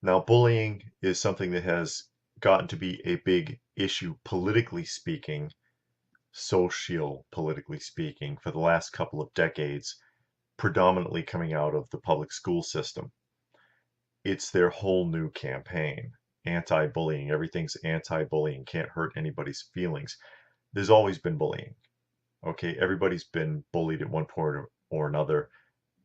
Now, bullying is something that has gotten to be a big issue politically speaking, politically speaking, for the last couple of decades, predominantly coming out of the public school system. It's their whole new campaign. Anti-bullying. Everything's anti-bullying. Can't hurt anybody's feelings. There's always been bullying. Okay, everybody's been bullied at one point or another.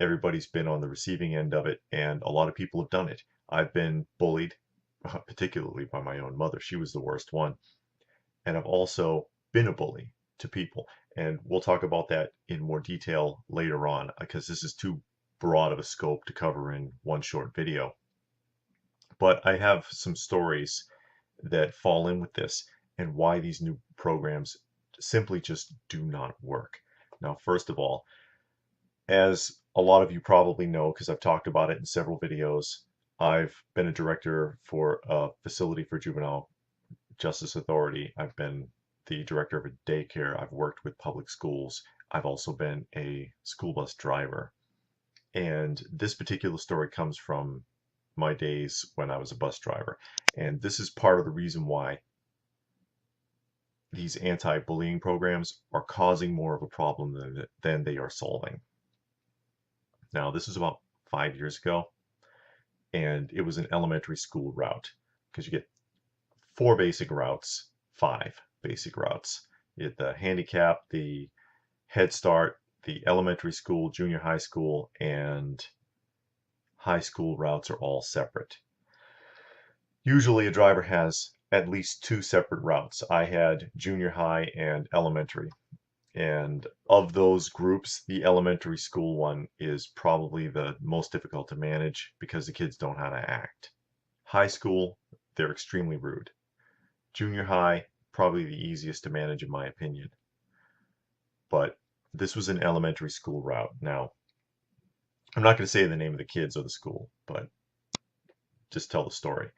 Everybody's been on the receiving end of it, and a lot of people have done it. I've been bullied, particularly by my own mother. She was the worst one. And I've also been a bully to people. And we'll talk about that in more detail later on, because this is too broad of a scope to cover in one short video. But I have some stories that fall in with this and why these new programs simply just do not work. Now, first of all, as a lot of you probably know, because I've talked about it in several videos, I've been a director for a facility for juvenile justice authority. I've been the director of a daycare. I've worked with public schools. I've also been a school bus driver. And this particular story comes from my days when I was a bus driver. And this is part of the reason why these anti-bullying programs are causing more of a problem than they are solving. Now, this is about 5 years ago, and it was an elementary school route, because you get 4 basic routes, 5 basic routes. You get the handicap, the Head Start, the elementary school, junior high school, and high school routes are all separate. Usually a driver has at least 2 separate routes. I had junior high and elementary. And of those groups, the elementary school one is probably the most difficult to manage because the kids don't know how to act. High school, they're extremely rude. Junior high, probably the easiest to manage in my opinion. But this was an elementary school route. Now, I'm not going to say the name of the kids or the school, but just tell the story.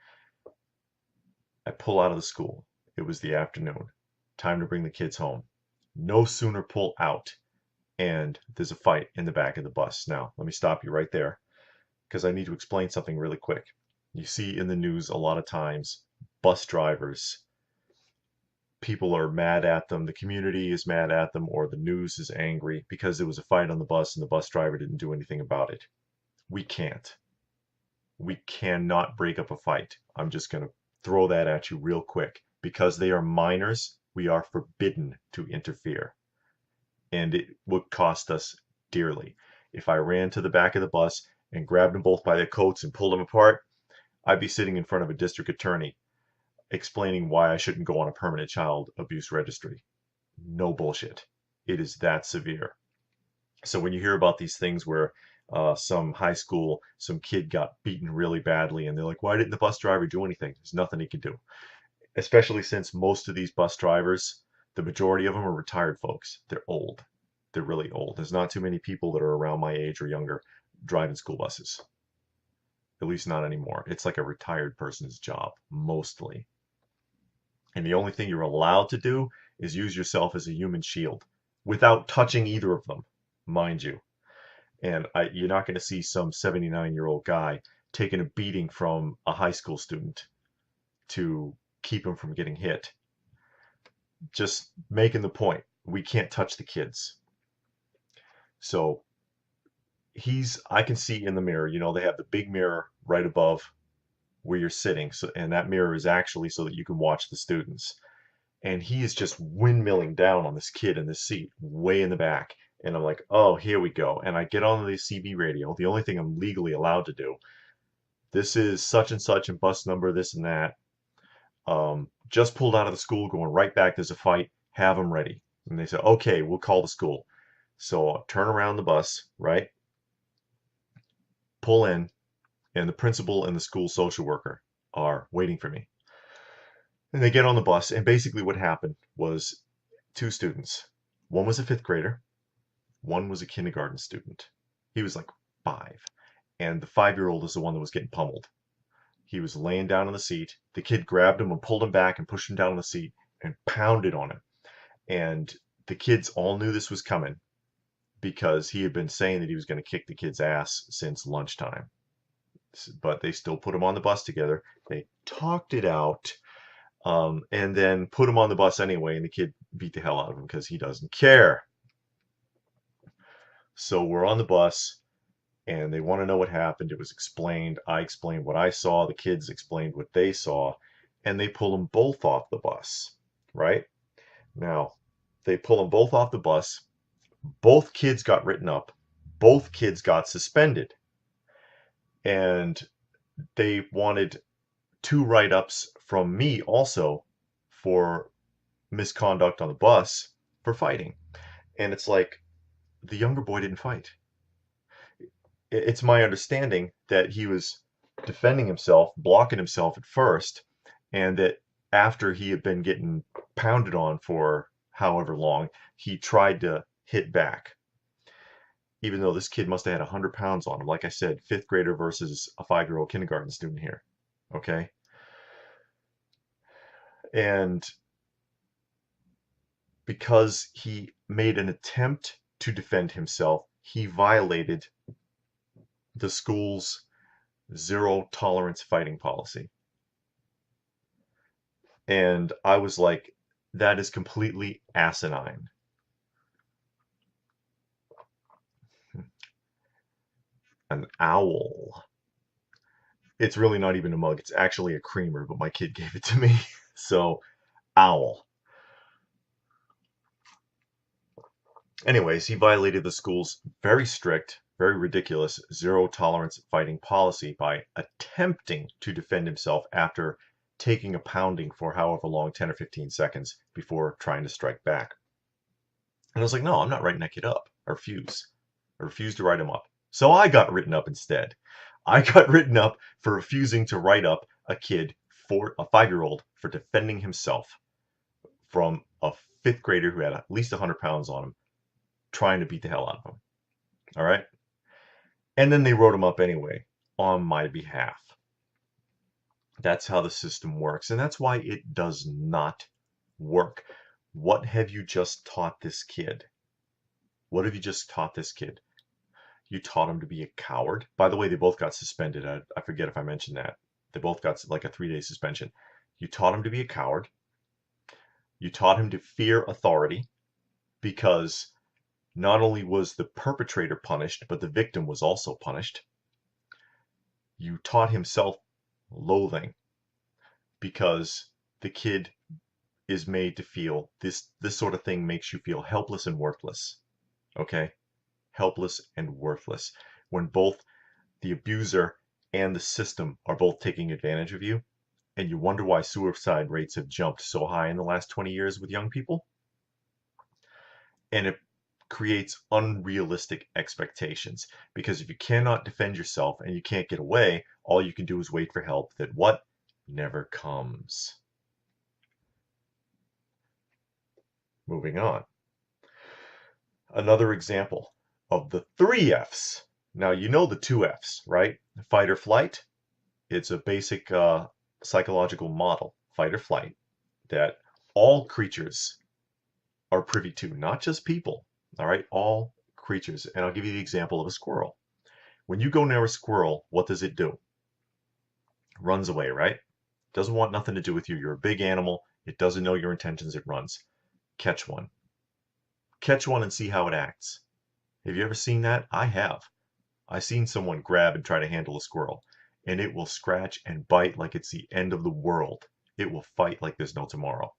I pull out of the school. It was the afternoon. Time to bring the kids home. No sooner pull out, and there's a fight in the back of the bus. Now, let me stop you right there, because I need to explain something really quick. You see in the news a lot of times, bus drivers, people are mad at them, the community is mad at them, or the news is angry because there was a fight on the bus and the bus driver didn't do anything about it. We can't. We cannot break up a fight. I'm just going to throw that at you real quick. Because they are minors, we are forbidden to interfere. And it would cost us dearly. If I ran to the back of the bus and grabbed them both by their coats and pulled them apart, I'd be sitting in front of a district attorney explaining why I shouldn't go on a permanent child abuse registry. No bullshit. It is that severe. So when you hear about these things where some high school, some kid got beaten really badly, and they're like, why didn't the bus driver do anything? There's nothing he can do. Especially since most of these bus drivers, the majority of them are retired folks. They're old. They're really old. There's not too many people that are around my age or younger driving school buses. At least not anymore. It's like a retired person's job, mostly. And the only thing you're allowed to do is use yourself as a human shield without touching either of them, mind you. And you're not going to see some 79-year-old guy taking a beating from a high school student to keep him from getting hit. Just making the point, we can't touch the kids. So I can see in the mirror, they have the big mirror right above where you're sitting. So, and that mirror is actually so that you can watch the students. And he is just windmilling down on this kid in this seat way in the back. And I'm like, oh, here we go. And I get on the CB radio, the only thing I'm legally allowed to do. This is such and such and bus number, this and that. Just pulled out of the school, going right back. There's a fight. Have them ready. And they said, okay, we'll call the school. So I'll turn around the bus, right? Pull in, and the principal and the school social worker are waiting for me. And they get on the bus, and basically what happened was 2 students. One was a 5th grader. One was a kindergarten student. He was like 5. And the 5-year-old is the one that was getting pummeled. He was laying down in the seat. The kid grabbed him and pulled him back and pushed him down in the seat and pounded on him. And the kids all knew this was coming because he had been saying that he was going to kick the kid's ass since lunchtime. but they still put him on the bus together. They talked it out, and then put him on the bus anyway, and the kid beat the hell out of him because he doesn't care. So we're on the bus, and they want to know what happened. It was explained. I explained what I saw. The kids explained what they saw, and they pull them both off the bus, right? Now, they pull them both off the bus. Both kids got written up. Both kids got suspended. And they wanted 2 write-ups from me also for misconduct on the bus for fighting. And it's like, the younger boy didn't fight. It's my understanding that he was defending himself, blocking himself at first, and that after he had been getting pounded on for however long, he tried to hit back. Even though this kid must have had 100 pounds on him. Like I said, 5th grader versus a 5-year-old kindergarten student here. Okay? And because he made an attempt to defend himself, he violated the school's zero tolerance fighting policy. And I was like, that is completely asinine. An owl. It's really not even a mug. It's actually a creamer, but my kid gave it to me. So, owl. Anyways, he violated the school's very strict, very ridiculous zero tolerance fighting policy by attempting to defend himself after taking a pounding for however long, 10 or 15 seconds before trying to strike back. And I was like, no, I'm not writing that kid up. I refuse. I refuse to write him up. So I got written up instead. I got written up for refusing to write up a kid, for a 5-year-old, for defending himself from a 5th grader who had at least 100 pounds on him, trying to beat the hell out of him. All right? And then they wrote him up anyway, on my behalf. That's how the system works, and that's why it does not work. What have you just taught this kid? What have you just taught this kid? You taught him to be a coward. By the way, they both got suspended. I forget if I mentioned that. They both got like a 3-day suspension. You taught him to be a coward. You taught him to fear authority, because not only was the perpetrator punished, but the victim was also punished. You taught him self-loathing, because the kid is made to feel this sort of thing makes you feel helpless and worthless. Okay? Helpless and worthless. When both the abuser and the system are both taking advantage of you, and you wonder why suicide rates have jumped so high in the last 20 years with young people. And it creates unrealistic expectations, because if you cannot defend yourself and you can't get away, all you can do is wait for help that what? Never comes. Moving on. Another example of the 3 F's. Now, you know the 2 F's, right? Fight or flight. It's a basic psychological model, fight or flight, that all creatures are privy to, not just people. All right, all creatures. And I'll give you the example of a squirrel. When you go near a squirrel, what does it do? Runs away, right? Doesn't want nothing to do with you. You're a big animal. It doesn't know your intentions. It runs. Catch one. Catch one and see how it acts. Have you ever seen that? I have. I've seen someone grab and try to handle a squirrel, and it will scratch and bite like it's the end of the world. It will fight like there's no tomorrow.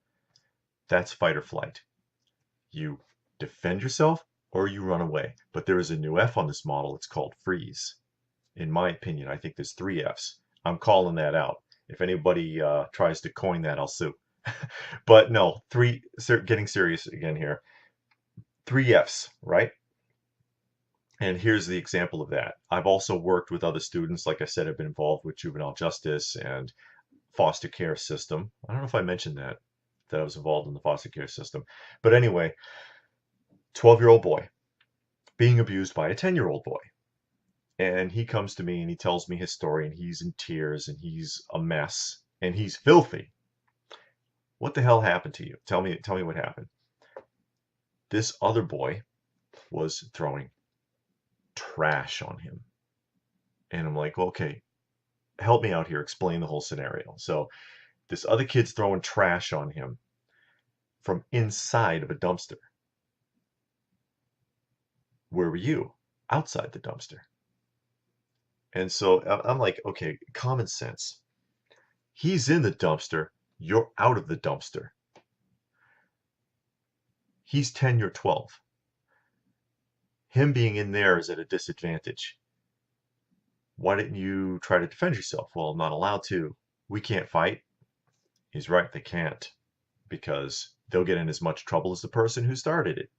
That's fight or flight. You defend yourself or you run away. But there is a new F on this model. It's called freeze. In my opinion, I think there's 3 F's. I'm calling that out. If anybody tries to coin that, I'll sue. But no, getting serious again here. 3 F's, right? And here's the example of that. I've also worked with other students. Like I said, I've been involved with juvenile justice and foster care system. I don't know if I mentioned that I was involved in the foster care system. But anyway, 12-year-old boy being abused by a 10-year-old boy. And he comes to me and he tells me his story, and he's in tears and he's a mess and he's filthy. What the hell happened to you? Tell me what happened. This other boy was throwing trash on him. And I'm like, okay, help me out here, explain the whole scenario. So this other kid's throwing trash on him from inside of a dumpster. Where were you? Outside the dumpster. And so I'm like, okay, common sense. He's in the dumpster. You're out of the dumpster. He's 10, you're 12. Him being in there is at a disadvantage. Why didn't you try to defend yourself? Well, I'm not allowed to. We can't fight. He's right, they can't, because they'll get in as much trouble as the person who started it.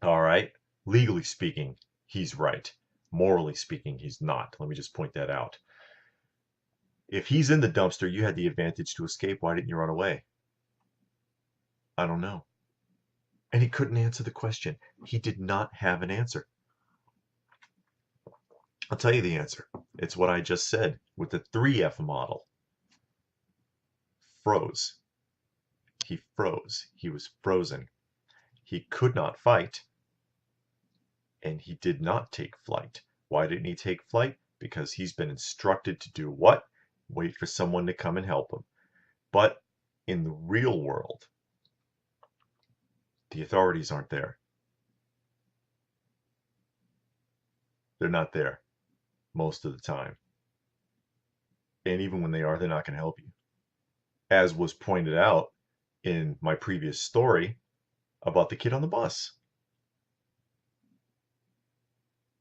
All right, legally speaking, he's right. Morally speaking, he's not. Let me just point that out. If he's in the dumpster, you had the advantage to escape. Why didn't you run away? I don't know. And he couldn't answer the question. He did not have an answer. I'll tell you the answer. It's what I just said with the 3F model. Froze. He froze. He was frozen. He could not fight, and he did not take flight. Why didn't he take flight? Because he's been instructed to do what? Wait for someone to come and help him. But in the real world, the authorities aren't there. They're not there most of the time. And even when they are, they're not going to help you. As was pointed out in my previous story about the kid on the bus.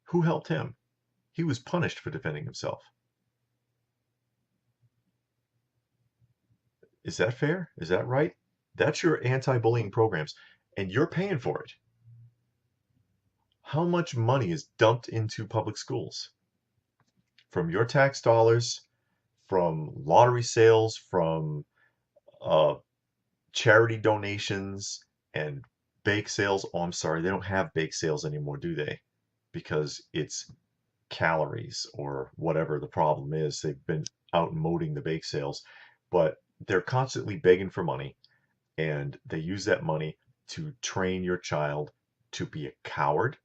Who helped him? He was punished for defending himself. Is that fair? Is that right? That's your anti-bullying programs, and you're paying for it. How much money is dumped into public schools? From your tax dollars, from lottery sales, from charity donations, and bake sales. Oh, I'm sorry, they don't have bake sales anymore, do they? Because it's calories or whatever the problem is. They've been outmoding the bake sales, but they're constantly begging for money, and they use that money to train your child to be a coward,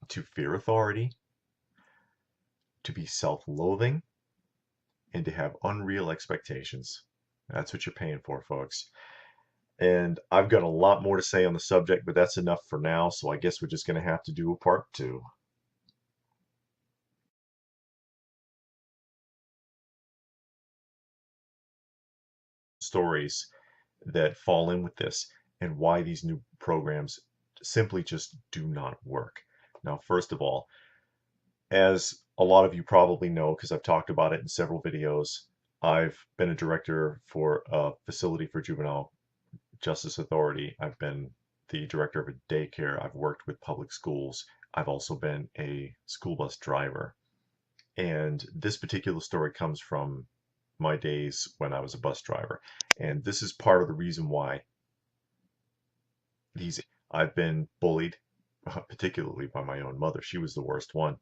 to fear authority, to be self-loathing, and to have unreal expectations. That's what you're paying for, folks. And I've got a lot more to say on the subject, but that's enough for now, so I guess we're just going to have to do a part 2. Stories that fall in with this and why these new programs simply just do not work. Now, first of all, as a lot of you probably know, because I've talked about it in several videos, I've been a director for a facility for juvenile justice authority. I've been the director of a daycare. I've worked with public schools. I've also been a school bus driver. And this particular story comes from my days when I was a bus driver. And this is part of the reason why I've been bullied, particularly by my own mother. She was the worst one.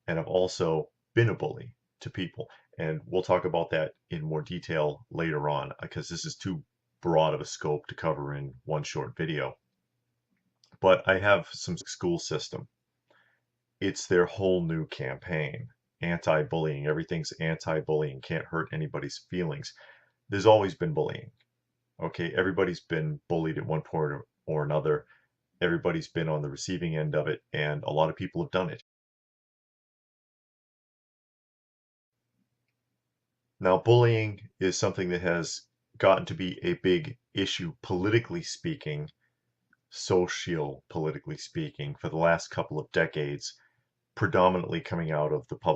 And I've also been a bully to people. And we'll talk about that in more detail later on, because this is too broad of a scope to cover in one short video. But I have some school system. It's their whole new campaign. Anti-bullying. Everything's anti-bullying. Can't hurt anybody's feelings. There's always been bullying. Okay, everybody's been bullied at one point or another. Everybody's been on the receiving end of it, and a lot of people have done it. Now, bullying is something that has gotten to be a big issue politically speaking, socio-politically speaking, for the last couple of decades, predominantly coming out of the public